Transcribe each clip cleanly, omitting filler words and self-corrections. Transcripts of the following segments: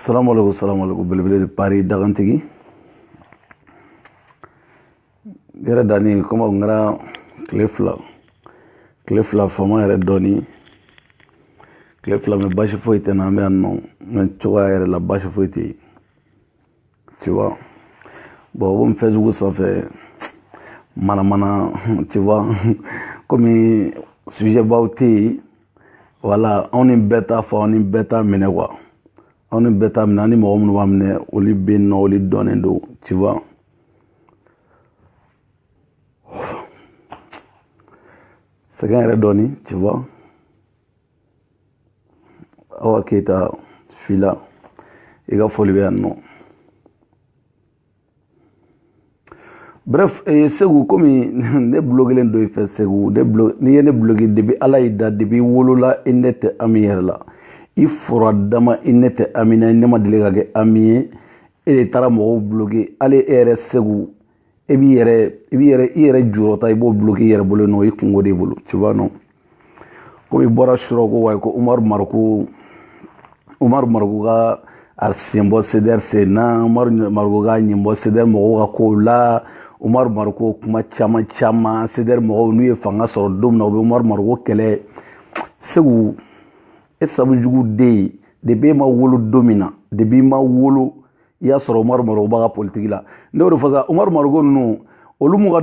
Salamu alaikum belebele de Paris dagantigi yɛrɛ dani kɔma n kɛra tile fila fama yɛrɛ dɔɔni tile fila mɛ basi foyi tɛ na an bɛ yan nɔ mɛ cogoya yɛrɛ la basi foyi tɛ yen tu vois bon komi Facebook sanfɛ mana tu vois komi sujet baw tɛ yen voilà anw ni bɛɛ t'a fɔ anw ni bɛɛ t'a minɛ quoi anw ni bɛɛ t'a minɛ an ni mɔgɔ minnu b'a minɛ olu bɛ yen nɔ olu dɔnnen don tu vois sɛgɛn yɛrɛ dɔɔni tu vois Awa Keita fila i ka foli bɛ yan nɔ bref Segu komi ne bloquelen do i fɛ Segu n'i ye ne bloqué depuis Ala y'i da depuis wolola i ne tɛ Ami yɛrɛ la i fura dama i ne tɛ Ami na ne ma deli ka kɛ Ami ye e de taara mɔgɔw bloqué hali e yɛrɛ Segu i yɛrɛ jurɔta i b'o bloqué i yɛrɛ bolo nɔ i kungo de bolo tu vois non komi bɔra surɔ ko wayi ko Umaru Maruku ka a senbɔ CDR sen na Umaru Maruku ka ɲɛbɔ CDR mɔgɔw ka kow la Umaru Maruku kuma caman CDR mɔgɔw n'u ye fanga sɔrɔ don min na u bɛ Umaru Maruku kɛlɛ Segu e sabu jugu den depuis e ma wolo don min na depuis i ma wolo i y'a sɔrɔ Umaru Maruku b'a ka politique la ne y'o de fɔ sa Umaru Maruku ninnu olu ka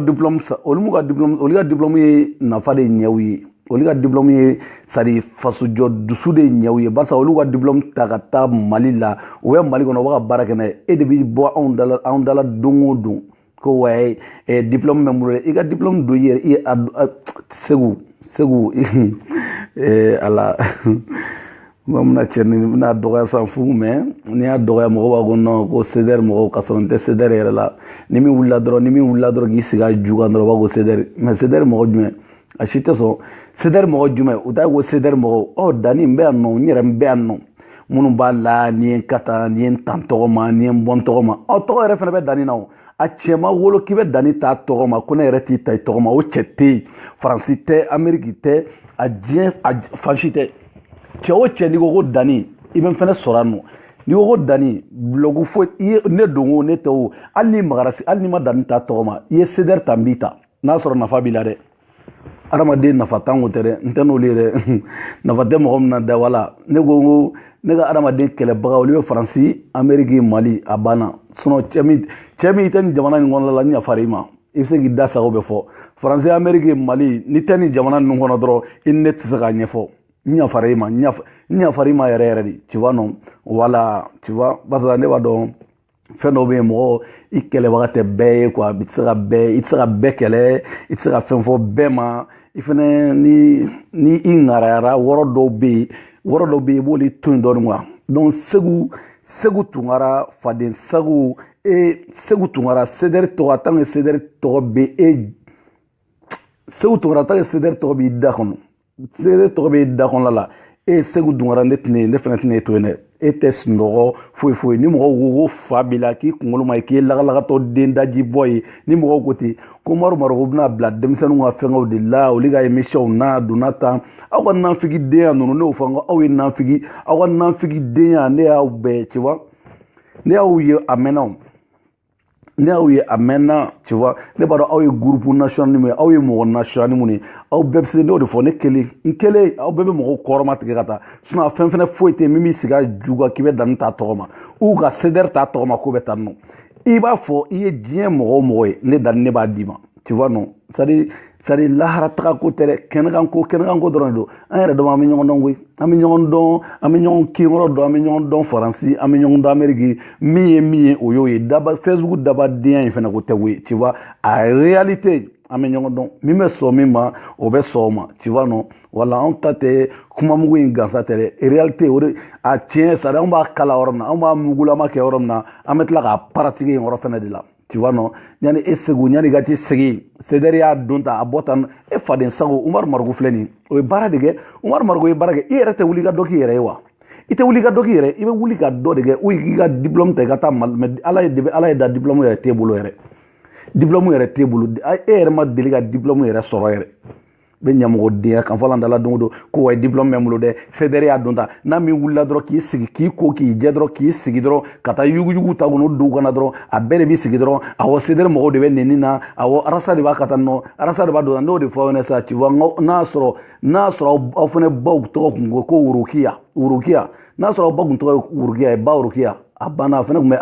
diplôme ye nafa de ɲɛw ye olu ka diplôme ye sari fasojɔ dusu de ɲɛw ye barisa olu ka diplôme ta ka taa Mali la u bɛ Mali kɔnɔ u bɛ ka baara kɛ n'a ye e de bɛ bɔ anw dala don o don ko wayi diplôme bɛ n bolo i ka diplôme don i yɛrɛ Segu ala bɛna cɛ ni bɛna dɔgɔya san fu mɛ n'i y'a dɔgɔya mɔgɔw b'a ko non ko CDR mɔgɔw ka sɔrɔ n tɛ CDR yɛrɛ la ni min wulila dɔrɔn k'i sigi a ju kan dɔrɔn u b'a ko CDR mais CDR mɔgɔ jumɛn a si tɛ sɔn CDR mɔgɔ jumɛn u t'a ko CDR mɔgɔw Dani n bɛ yan nɔ n yɛrɛ n bɛ yan nɔ minnu b'a la ni ye n ka tan ni ye n tan tɔgɔ ma ni ye n bɔ n tɔgɔ ma tɔgɔ yɛrɛ fana bɛ Dani na o a cɛ ma wolo k'i bɛ Dani ta tɔgɔ ma ko ne yɛrɛ t'i ta i tɔgɔ ma o cɛ tɛ yen Faransi tɛ Amérique tɛ a diɲɛ fan si tɛ cɛ o cɛ n'i ko ko Dani i bɛ n fana sɔrɔ yan nɔ n'i ko ko Dani blogu foyi i ye ne don o ne tɛ o hali n'i magara hali n'i ma Dani ta tɔgɔ ma i ye CDR ta n b'i ta n'a sɔrɔ nafa b'i la dɛ adamaden nafa tan ko tɛ dɛ n tɛ n'olu ye dɛ nafa tɛ mɔgɔ min na dɛ wala ne ko n ko ne ka adamaden kɛlɛbaga olu bɛ Faransi Amérique Mali a banna sinon cɛ min i tɛ nin jamana nin kɔnɔna la n yafara i ma i bɛ se k'i da sago bɛ fɔ Faransi Amérique Mali n'i tɛ nin jamana ninnu kɔnɔ dɔrɔn i ni ne tɛ se k'a ɲɛfɔ n yafara i ma yɛrɛ de tu vois non voilà tu vois barisa ne b'a dɔn fɛn dɔw bɛ yen mɔgɔ i kɛlɛbaga tɛ bɛɛ ye quoi i tɛ se ka bɛɛ kɛlɛ i tɛ se ka fɛn fɔ bɛɛ ma i fɛnɛ ni i ŋarayara wɔrɔ dɔw bɛ yen i b'olu to yen dɔɔni quoi donc Segu Tunkara faden Segu Tunkara CDR tɔgɔ tant que CDR tɔgɔ bɛ Segu Tunkara tant que CDR tɔgɔ b'i da kɔnɔ CDR tɔgɔ b'i da kɔnɔ la Segu Tunkara ne fana tɛna e to yen dɛ e tɛ sunɔgɔ foyi ni mɔgɔw ko fa b'i la k'i kunkolo ma ye k'i ye lagalagatɔ den daji bɔ ye ni mɔgɔw ko ten ko Maruku bɛna bila denmisɛnninw ka fɛngɛw de la olu ka émissionw na donna tan aw ka nanfigi denya ninnu ne y'o fɔ n ko aw ka nanfigi denya ne y'aw bɛɛ tu vois ne y'aw ye a mɛnna tu vois ne b'a dɔn aw ye groupe national min ye aw ye mɔgɔ national minnu ye aw bɛɛ bɛ se ne y'o de fɔ ne kelen aw bɛɛ bɛ mɔgɔw kɔrɔma tigɛ ka taa sinon a fɛn fɛnɛ foyi tɛ min b'i sigi a ju kan k'i bɛ Dani ta tɔgɔ ma ou ka CDR ta tɔgɔ ma k'o bɛ taa nɔ i b'a fɔ i ye diɲɛ mɔgɔ o mɔgɔ ye ne Dani ne b'a d'i ma tu vois non c'est à dire lahara taga ko tɛ dɛ kɛnɛkan ko dɔrɔn de don an yɛrɛ dama an bɛ ɲɔgɔn dɔn koyi an bɛ ɲɔgɔn kinkɔrɔ dɔn an bɛ ɲɔgɔn dɔn Faransi an bɛ ɲɔgɔn dɔn Amérique min ye o y'o ye Facebook dabadenya in fana ko tɛ koyi tu vois a réalité an bɛ ɲɔgɔn dɔn min bɛ sɔn min ma o bɛ sɔn o ma tu vois non wala anw ta tɛ kumamugu in gansa tɛ dɛ réalité o de a tiɲɛ c'est à dire anw b'a kala yɔrɔ min na anw b'a mugulama kɛ yɔrɔ min na an bɛ tila k'a pratiquer yen yɔrɔ fana de la tu vois non yani e Segu yani ka t'i sigi CDR y'a don ta a bɔ tan e faden sago Umaru Maruku filɛ nin o ye baara de kɛ Umaru Maruku ye baara kɛ i yɛrɛ tɛ wuli ka dɔ k'i yɛrɛ ye wa i tɛ wuli ka dɔ k'i yɛrɛ i bɛ wuli ka dɔ de kɛ ou k'i ka diplôme ta i ka taa Mali mais Ala ye da diplôme yɛrɛ t'e bolo yɛrɛ diplôme yɛrɛ t'e bolo e yɛrɛ ma deli ka diplôme yɛrɛ sɔrɔ yɛrɛ be ɲamɔgɔ den kan fɔla ndala don do ko way diplôme bɛ bolo dɛ CDR y'a don ta n'a min wulila dɔrɔn k'i sigi k'i ko k'i jɛ dɔrɔn k'i sigi dɔrɔn ka taa yuguyugu ta kɔnɔ duw kɔnɔ dɔrɔn a bɛɛ de b'i sigi dɔrɔn awɔ CDR mɔgɔw de bɛ nɛni na awɔ arasa de b'a ka taa nɔ arasa de b'a don n'o de fɔ aw ɲɛna sa tu vois n'a sɔrɔ aw fana baw tɔgɔ kun ko Wurukiya n'a sɔrɔ aw ba kun tɔgɔ ye Wurukiya ye ba Wurukiya a banna a fana kun bɛ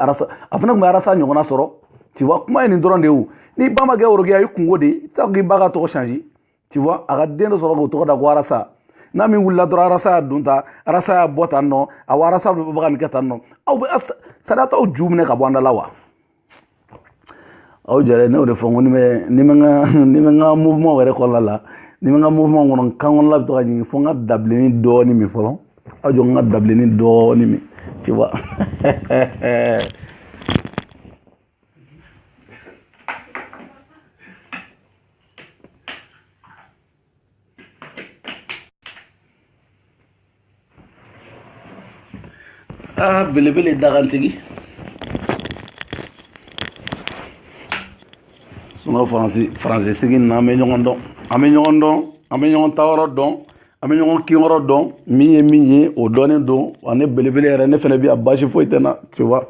arasa ɲɔgɔnna sɔrɔ tu vois kuma ye nin dɔrɔn de ye ni ba ma kɛ Wurukiya i kungo de i t'a k'i ba ka tɔgɔ changer tu vois a ka den dɔ sɔrɔ k'o tɔgɔ da ko arasa n'a min wulila dɔrɔn arasa y'a don ta arasa y'a bɔ tan nɔ awɔ arasa bɛ ka nin kɛ tan nɔ aw bɛ sariya t'aw ju minɛ ka bɔ an da la wa aw jɛrɛ ne y'o de fɔ n ko ni bɛ n ka mouvement yɛrɛ kɔnɔna la ni bɛ n ka mouvement kɔnɔ kan kɔnɔna bɛ to ka ɲigin fo n ka dabileni dɔɔni min fɔlɔ aw jɔ n ka dabileni dɔɔni min tu vois belebele dagantigi sunɔ faransi sigi na an bɛ ɲɔgɔn dɔn an bɛ ɲɔgɔn ta yɔrɔ dɔn an bɛ ɲɔgɔn kin yɔrɔ dɔn min ye o dɔnnen don wa ne belebele yɛrɛ ne fana bɛ yan basi foyi tɛ n na tu vois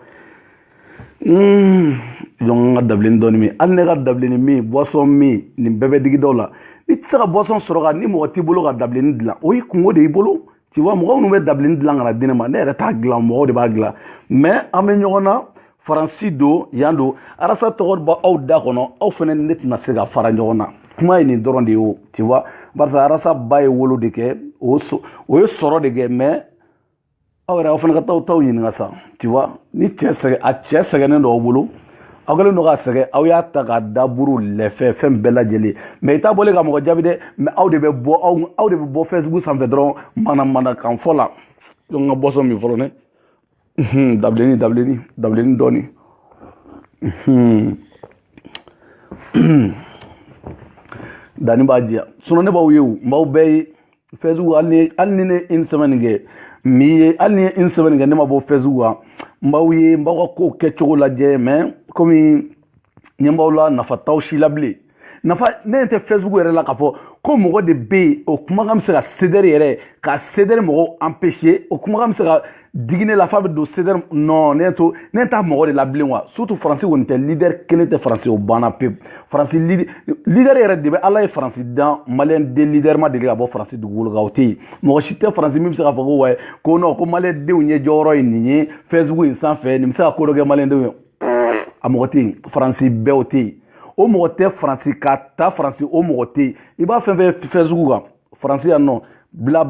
jɔn ka dabileni dɔɔni min hali ne ka dabileni min boisson min nin bɛɛ bɛ digi dɔw la i tɛ se ka boisson sɔrɔ ka ni mɔgɔ t'i bolo ka dabileni dilan o y'i kungo de y'i bolo tu vois mɔgɔw minnu bɛ dabileni dilan ka na di ne ma ne yɛrɛ t'a dilan mɔgɔw de b'a dilan mais an bɛ ɲɔgɔn na faransi don yan don arasa tɔgɔ bɔ aw da kɔnɔ aw fana ne tɛna se ka fara ɲɔgɔn na kuma ye nin dɔrɔn de ye o tu vois barisa arasa ba ye wolo de kɛ o ye sɔrɔ de kɛ mais aw yɛrɛ aw fana ka taw ɲininka sa tu vois ni cɛ sɛgɛnnen dɔ aw bolo aw kɛlen don k'a sɛgɛ aw y'a ta k'a daburu lɛfɛ fɛn bɛɛ lajɛlen mais i t'a bɔlen ka mɔgɔ jaabi dɛ mais aw de bɛ bɔ Facebook sanfɛ dɔrɔn manamanakan fɔ la donc n ka boisson min fɔlɔ ne dabileni dɔɔni dani b'a diya sinon ne b'aw ye o n b'aw bɛɛ ye Facebook hali ni ne une semaine kɛ hali ni ye une semaine kɛ ne ma bɔ Facebook kan n b'aw ye n b'aw ka kow kɛcogo lajɛ mais komi ɲɛ b'aw la nafa t'aw si la bilen nafa ne tɛ Facebook yɛrɛ la k'a fɔ ko mɔgɔ de bɛ yen o kumakan bɛ se ka CDR yɛrɛ ka CDR mɔgɔw empêcher o kumakan bɛ se ka digi ne la f'a bɛ don CDR non ne t'a mɔgɔ de la bilen wa surtout faransi kɔni tɛ leader kelen tɛ faransi o banna pewu faransi leader yɛrɛ de bɛ ala ye faransi dan maliyɛn den leader ma deli ka bɔ faransi dugukolo kan o tɛ yen mɔgɔ si tɛ faransi min bɛ se k'a fɔ ko wa ko non ko maliyɛn denw ɲɛ jɔyɔrɔ ye nin ye Facebook in sanfɛ nin bɛ se ka ko dɔ kɛ maliyɛn denw ye a mɔgɔ tɛ yen faransi bɛɛ o tɛ yen o mɔgɔ tɛ faransi ka taa faransi o mɔgɔ tɛ yen i b'a fɛn fɛn Facebook kan faransi yan nɔ bla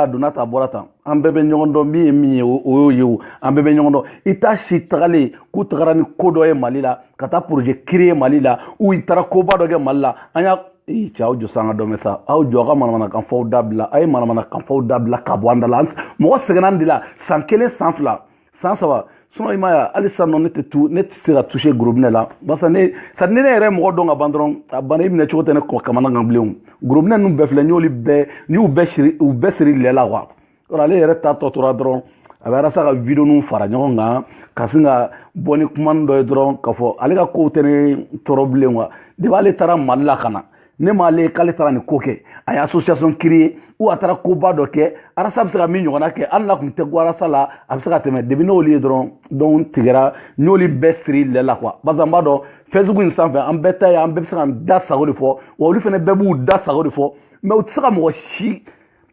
donna ta bɔra tan an bɛɛ bɛ ɲɔgɔn dɔn min ye o y'o ye o an bɛɛ bɛ ɲɔgɔn dɔn i t'a si tagalen k'u tagara ni ko dɔ ye Mali la ka taa projet créer Mali la ou i taara koba dɔ kɛ Mali la an y'a cɛ aw jɔ sa an ka dɔn sa aw jɔ aw ka manamanakan fɔw dabila a ye manamanakan fɔw dabila ka bɔ an da la mɔgɔ sɛgɛnna an de la san 1 san 2 san 3 sinon i ma ye hali sisan nɔ ne tɛ se ka toucher groupe ne la barisa ne yɛrɛ mɔgɔ dɔn ka ban dɔrɔn a banna i minɛ cogo tɛ ne kamana kan bilen groupe ne ninnu bɛɛ filɛ n'i y'u bɛɛ siri lɛ la quoi ale yɛrɛ ta tɔ tora dɔrɔn a bɛ arasa ka video ninnu fara ɲɔgɔn kan ka sin ka bɔ ni kuma dɔ ye dɔrɔn k'a fɔ ale ka kow tɛ ne tɔɔrɔ bilen quoi depuis ale taara Mali la ka na ne m'ale k'ale taara nin ko kɛ a ye association créer ou a taara koba dɔ kɛ arasa bɛ se ka min ɲɔgɔnna kɛ hali n'a tun tɛ ko arasa la a bɛ se ka tɛmɛ depuis n'olu ye dɔrɔn donc tigɛra n'olu bɛɛ siri lɛ la quoi barisa n b'a dɔn Facebook in sanfɛ an bɛɛ ta ye an bɛɛ bɛ se ka da sago de fɔ wa olu fana bɛɛ b'u da sago de fɔ mais u tɛ se ka mɔgɔ si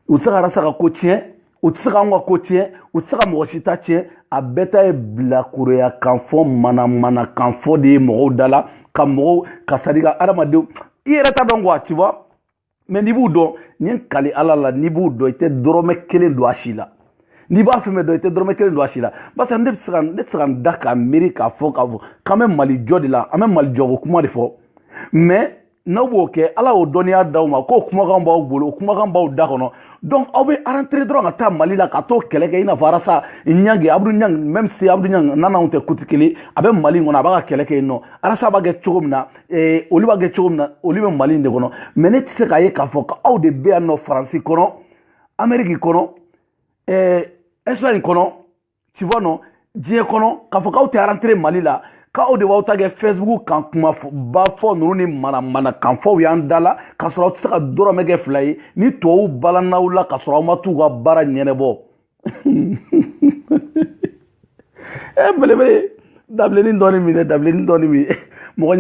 u tɛ se ka arasa ka ko tiɲɛ u tɛ se ka anw ka ko tiɲɛ u tɛ se ka mɔgɔ si ta tiɲɛ a bɛɛ ta ye bilakoroya kan fɔ manamanakan fɔ de ye mɔgɔw da la ka mɔgɔw ka sadi ka adamadenw i yɛrɛ t'a dɔn quoi tu vois mais n'i b'u dɔn ni n kali ala la n'i b'u dɔn i tɛ dɔrɔmɛ kelen don a si la n'i b'a fɛn fɛn dɔn i tɛ dɔrɔmɛ kelen don a si la parce que ne tɛ se ka n da k'a miiri k'a fɔ k'an bɛ Mali jɔ de la an bɛ Mali jɔ ko kuma de fɔ mais n'aw b'o kɛ ala y'o dɔnniya d'aw ma k'o kumakan b'aw bolo o kumakan b'aw da kɔnɔ donc aw bɛ rentrer dɔrɔn ka taa Mali la ka t'o kɛlɛ kɛ i n'a fɔ arasa Ɲangi Abudu Ɲangi même si Abudu Ɲangi n'anw tɛ kuti kelen a bɛ Mali in kɔnɔ a b'a ka kɛlɛ kɛ yen nɔ arasa b'a kɛ cogo min na olu b'a kɛ cogo min na olu bɛ Mali in de kɔnɔ mais ne tɛ se k'a ye k'a fɔ k'aw de bɛ yan nɔ Faransi kɔnɔ Amérique kɔnɔ Espagne kɔnɔ tu vois non diɲɛ kɔnɔ k'a fɔ k'aw tɛ rentrer Mali la Quand de b'aw ta kɛ Facebook kan kuma ba fɔ ninnu ni mana kan fɔw y'an da la k'a sɔrɔ aw tɛ se ka dɔrɔmɛ kɛ fila ye ni tubabuw balanaw la k'a sɔrɔ aw ma t'u ka baara ɲɛnabɔ. Belebele dabilennin dɔɔni min dɛ dabilennin dɔɔni min mɔgɔ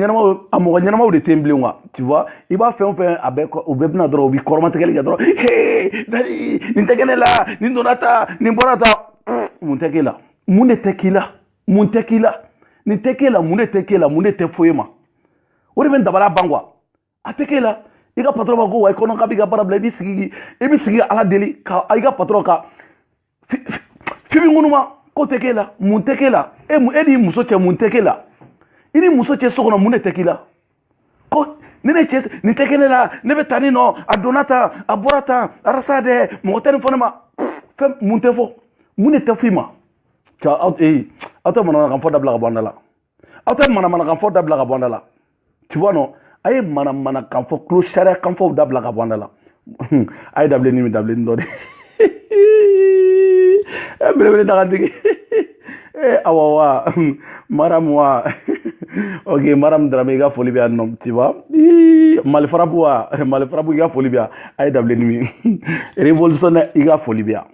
ɲɛnamaw de tɛ n bilen quoi tu vois i b'a fɛn o fɛn a bɛɛ u bɛɛ bɛna dɔrɔn u bɛ kɔrɔmatigɛli kɛ dɔrɔn dadi nin tɛ kɛ ne la nin donna ta nin bɔra ta mun tɛ k'e la mun de tɛ k'i la mun tɛ k'i la nin tɛ k'e la mun de tɛ k'e la mun de tɛ foyi ma o de bɛ n dabala ban quoi a tɛ k'e la i ka patron b'a ko wa i kɔnɔ k'a b'i ka baara bila i b'i sigi ka ala deli ka i ka patron ka fibi ŋunuma ko tɛ k'e la mun tɛ k'e la e n'i muso cɛ mun tɛ k'e la i ni muso cɛ so kɔnɔ mun de tɛ k'i la ko ne ne cɛ nin tɛ kɛ ne la ne bɛ taa nin nɔ a donna tan a bɔra tan arasa dɛ mɔgɔ tɛ nin fɔ ne ma fɛn mun tɛ fɔ mun de tɛ f'i ma aw tɛ manamanakan fɔ dabila ka bɔ an da la aw tɛ manamanakan fɔ dabila ka bɔ an da la tu vois non a ye manamanakan fɔ kulo sariya kan fɔw dabila ka bɔ an da la a ye dabilennin dɔ de belebele dagantigi awa wa maram wa ok maram Dramé i ka foli bɛ yan nɔ tu vois malifarabu i ka foli bɛ yan a ye dabilennin min révolutionnaire i ka foli bɛ yan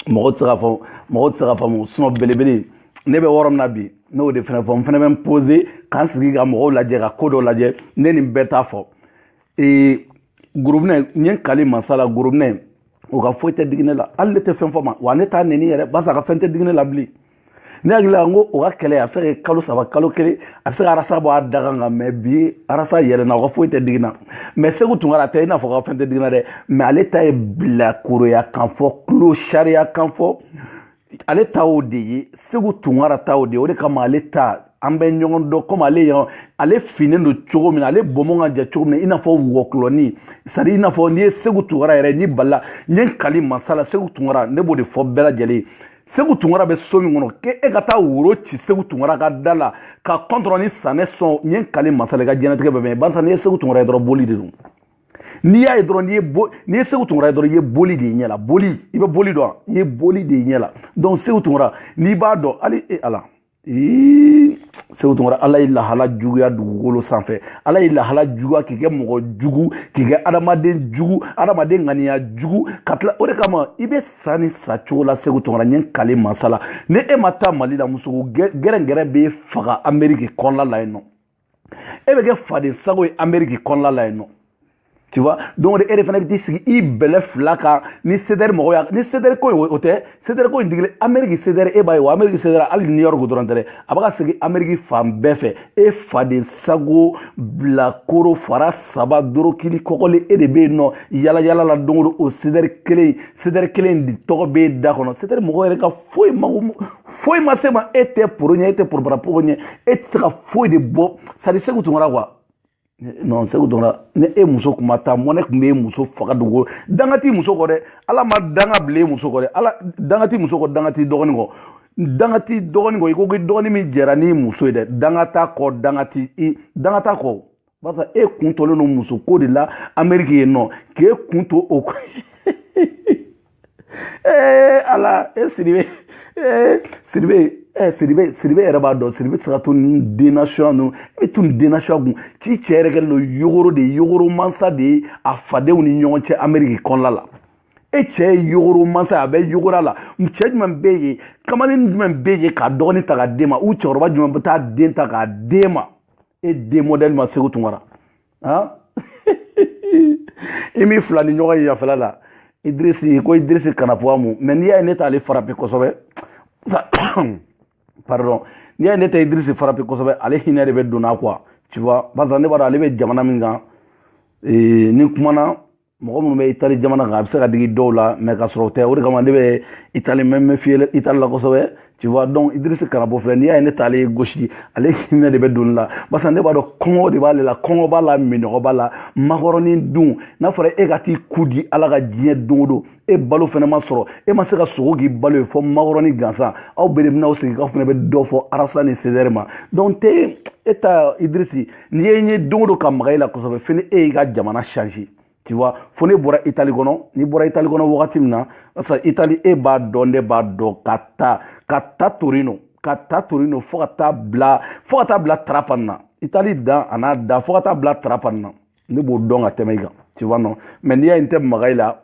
mɔgɔ tɛ se ka faamu sinon belebele ne bɛ wɔɔrɔ min na bi n'o de fɛnɛ fɔ n fɛnɛ bɛ n poser k'an sigi ka mɔgɔw lajɛ ka ko dɔw lajɛ ne nin bɛɛ t'a fɔ gurubinɛ n ye kali masala gurubinɛ o ka foyi tɛ digi ne la hali ne tɛ fɛn fɔ ma wa ne t'a nɛni yɛrɛ barisa a ka fɛn tɛ digi ne la bilen ne hakili la n ko o ka kɛlɛ a bɛ se ka kɛ kalo saba kalo kelen a bɛ se ka arasa bɔ a da kan nka mɛ bi arasa yɛlɛnna o ka foyi tɛ digi na mɛ Segu Tunkara a tɛ i n'a fɔ ka fɛn tɛ digi na dɛ mɛ ale ta ye bilakoroya kan fɔ kulo sariya kan fɔ ale ta o de ye Segu Tunkara ta o de ye o de kama ale ta an bɛ ɲɔgɔn dɔn komi ale finnen don cogo min na ale bɔnbɔn ka jan cogo min na i n'a fɔ wɔkulɔni c'est à dire i n'a fɔ n'i ye Segu Tunkara yɛrɛ n'i balila n ye n kali masala Segu Tunkara ne b'o de fɔ bɛɛ lajɛlen ye Segu Tunkara bɛ so min kɔnɔ k'e ka taa woro ci Segu Tunkara ka da la ka kɔntɔrɔ ni sanɛ sɔn n ye n kali masala i ka diɲɛlatigɛ bɛɛ mɛn barisa n'i ye Segu Tunkara ye dɔrɔn boli de don n'i y'a ye dɔrɔn n'i ye Segu Tunkara ye dɔrɔn i ye boli de y'i ɲɛ la boli i bɛ boli dɔn i ye boli de y'i ɲɛ la donc Segu Tunkara n'i b'a dɔn hali ala Segu Tunkara ala ye lahala juguya dugukolo sanfɛ ala ye lahala juguya k'i kɛ mɔgɔ jugu k'i kɛ adamaden jugu adamaden ŋaniya jugu ka tila o de kama i bɛ sa ni sa cogo la Segu Tunkara n ye n kale masala ni e ma taa Mali la muso gɛrɛngɛrɛ bɛ faga Amérique kɔnɔna la yen nɔ e bɛ kɛ faden sago ye Amérique kɔnɔna la yen nɔ tu vois donc e de fana bɛ t'i sigi i bɛlɛ fila kan ni CDR mɔgɔw y'a ni CDR ko o tɛ CDR ko in digili Amérique CDR e b'a ye wa Amérique CDR hali New York dɔrɔn tɛ dɛ a bɛ ka segin Amérique fan bɛɛ fɛ e faden sago bilakoro fara saba dorokili kɔkɔli e de bɛ yen nɔ yala yala la don o don o CDR kelen de tɔgɔ bɛ e da kɔnɔ CDR mɔgɔ yɛrɛ ka foyi ma se ma e tɛ poro ɲɛ e tɛ porobarapogo ɲɛ e tɛ se ka foyi de bɔ c'est à dire Segu Tunkara quoi non Segu Tunkara ne e muso kun ma taa mɔnɛ kun bɛ e muso faga dogo danga t'i muso kɔ dɛ ala ma danga bila e muso kɔ dɛ ala danga t'i muso kɔ danga t'i dɔgɔnin kɔ danga t'i dɔgɔnin kɔ i ko dɔgɔnin min jɛra n'i muso ye dɛ danga t'a kɔ danga t'a kɔ barisa e kun tɔlen don muso ko de la Amérique yen nɔ k'e kun to o ko ala Sidibe yɛrɛ b'a dɔn Sidibe tɛ se ka to nin dennationya ninnu i bɛ to nin dennationya kun ci cɛ yɛrɛ kɛlen don yogoro mansa de ye a fadenw ni ɲɔgɔn cɛ Amérique kɔnɔna la e cɛ ye yogoro mansa a bɛ yogora la cɛ jumɛn bɛ yen kamalen jumɛn bɛ yen k'a dɔgɔnin ta k'a d'e ma u cɛkɔrɔba jumɛn bɛ taa den ta k'a d'e ma e den modèle ma Segu Tunkara han i mi fila ni ɲɔgɔn ye yafɛla la Idrisi ko Idrisi kanapuwa mu mais n'i y'a ye ne t'ale frappé kosɛbɛ pardon n'i y'a ye ne tɛ Idrisi frappé kosɛbɛ ale hinɛ de bɛ donna quoi tu vois parce que ne b'a dɔn ale bɛ jamana min kan ni kumana mɔgɔ minnu bɛ Itali jamana kan a bɛ se ka digi dɔw la mais ka sɔrɔ o tɛ o de kama ne bɛ Itali méfier Itali la kosɛbɛ tu vois donc Idrisi Kanabo filɛ n'i y'a ye ne t'ale gosi ale hinɛ de bɛ donni la parce que ne b'a dɔn kɔngɔ de b'ale la kɔngɔ b'a la minɔgɔ b'a la makɔrɔni dun n'a fɔra e ka t'i ku di ala ka diɲɛ don o don e balo fana ma sɔrɔ e ma se ka sogo k'i balo ye fɔ makɔrɔni gansan aw bɛɛ de bɛna aw sigi k'aw fana bɛ dɔ fɔ arasa ni CDR ma donc e ta Idrisi n'i ye n ye don o don ka maga e la kosɛbɛ fo ni e y'i ka jamana changer tu vois fo ne bɔra Itali kɔnɔ n'i bɔra Itali kɔnɔ wagati min na parce que Itali e b'a dɔn ne b'a dɔn ka taa Torino ka ta Torino fo ka taa bila Trapan na Italie dan ana da fo ka taa bila Trapan na ne b'o dɔn ka tɛmɛ i kan tu vois non mais n'i y'a ye n tɛ maga i la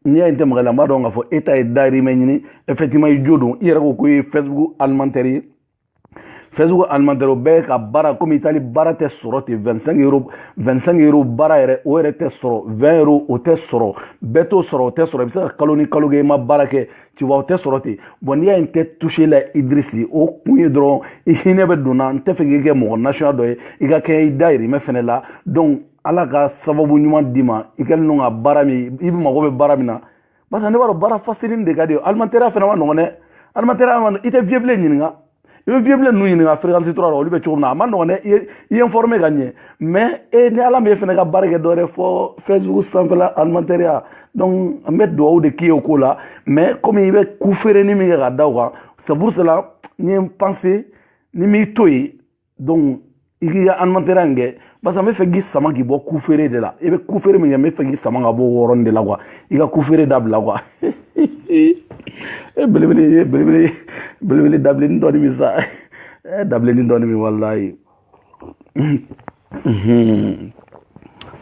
n'i y'a ye n tɛ maga i la n b'a dɔn k'a fɔ État ye dahirimɛ ɲini effectivement i jo don i yɛrɛ ko k'o ye Facebook alimentaire ye Facebook alimentaire o bɛɛ ka baara comme Italie baara tɛ sɔrɔ ten 25 euros baara yɛrɛ o yɛrɛ tɛ sɔrɔ 20 euros o tɛ sɔrɔ bɛɛ t'o sɔrɔ o tɛ sɔrɔ i bɛ se ka kalo ni kalo kɛ i ma baara kɛ tu vois o tɛ sɔrɔ ten bon n'i y'a ye n tɛ touché la Idrisi o kun ye dɔrɔn i hinɛ bɛ donna n tɛ fɛ k'i kɛ mɔgɔ national dɔ ye i ka kɛ i dahirimɛ fɛnɛ la donc Ala ka sababu ɲuman d'i ma i kɛlen don ka baara min i mago bɛ baara min na parce que ne b'a dɔn baara facile de ka di ye alimentaire fɛnɛ ma nɔgɔn dɛ alimentaire i tɛ vieux bilen ɲininka i bɛ vieux bilen ninnu ɲininka fréquence 3 la olu bɛ cogo min na a ma nɔgɔn dɛ i ye informé ka ɲɛ mais ni Ala m'e fɛnɛ ka baara kɛ dɔ wɛrɛ fɔ Facebook sanfɛla alimentaire donc an bɛ dugawu de k'i ye o ko la mais comme i bɛ ku feereni min kɛ ka da o kan c'est pour cela n ye n pensé ni m'i to yen donc i k'i ka alimentaire in kɛ parce que n bɛ fɛ k'i sama k'i bɔ ku feere de la i bɛ ku feere min kɛ n bɛ fɛ k'i sama ka bɔ o yɔrɔnin de la quoi i ka ku feere dabila quoi belebele dabilenin dɔɔni min sa dabilenin dɔɔni min walayi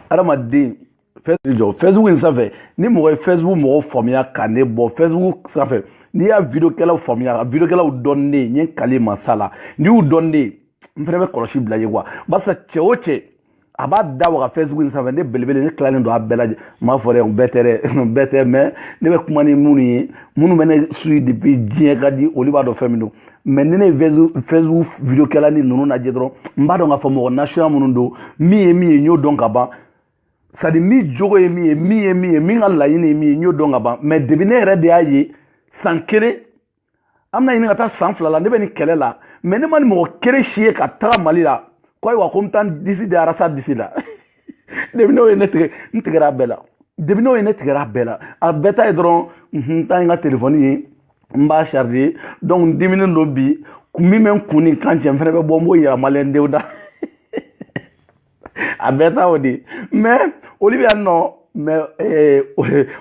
adamaden Facebook in sanfɛ ni mɔgɔ ye Facebook mɔgɔw faamuya ka ne bɔ Facebook sanfɛ n'i y'a vidéokɛlaw faamuya vidéokɛlaw dɔnnen n ye kale masa la n'i y'u dɔnnen n fɛnɛ bɛ kɔlɔsi bila ye quoi barisa cɛ o cɛ a b'a da waga Facebook in sanfɛ ne belebele ne tilalen don a bɛɛ lajɛ n b'a fɔ dɛ bɛɛ tɛ mais ne bɛ kuma ni minnu ye minnu bɛ ne suit depuis diɲɛ ka di olu b'a dɔn fɛn min don mais ni ne ye Facebook vidéokɛla ni ninnu lajɛ dɔrɔn n b'a dɔn k'a fɔ mɔgɔ national minnu don min ye n y'o dɔn ka ban c'est à dire min jogo ye min ye min ka laɲini ye min ye n y'o dɔn ka ban mais depuis ne yɛrɛ de y'a ye san kelen an bɛna ɲini ka taa san 2 la ne bɛ nin kɛlɛ la mais ne ma ni mɔgɔ kelen si ye ka taga Mali la ko ayiwa ko n bɛ taa disi de Arasa disi la depuis n'o ye ne tigɛ n tigɛra a bɛɛ la depuis n'o ye ne tigɛra a bɛɛ la a bɛɛ ta ye dɔrɔn n taa n ka téléphone ye n b'a charger donc n diminen don bi min bɛ n kun ni kan cɛ n fɛnɛ bɛ bɔ n b'o yira maliyɛn denw da a bɛɛ ta o de mais olu bɛ yan nɔ mais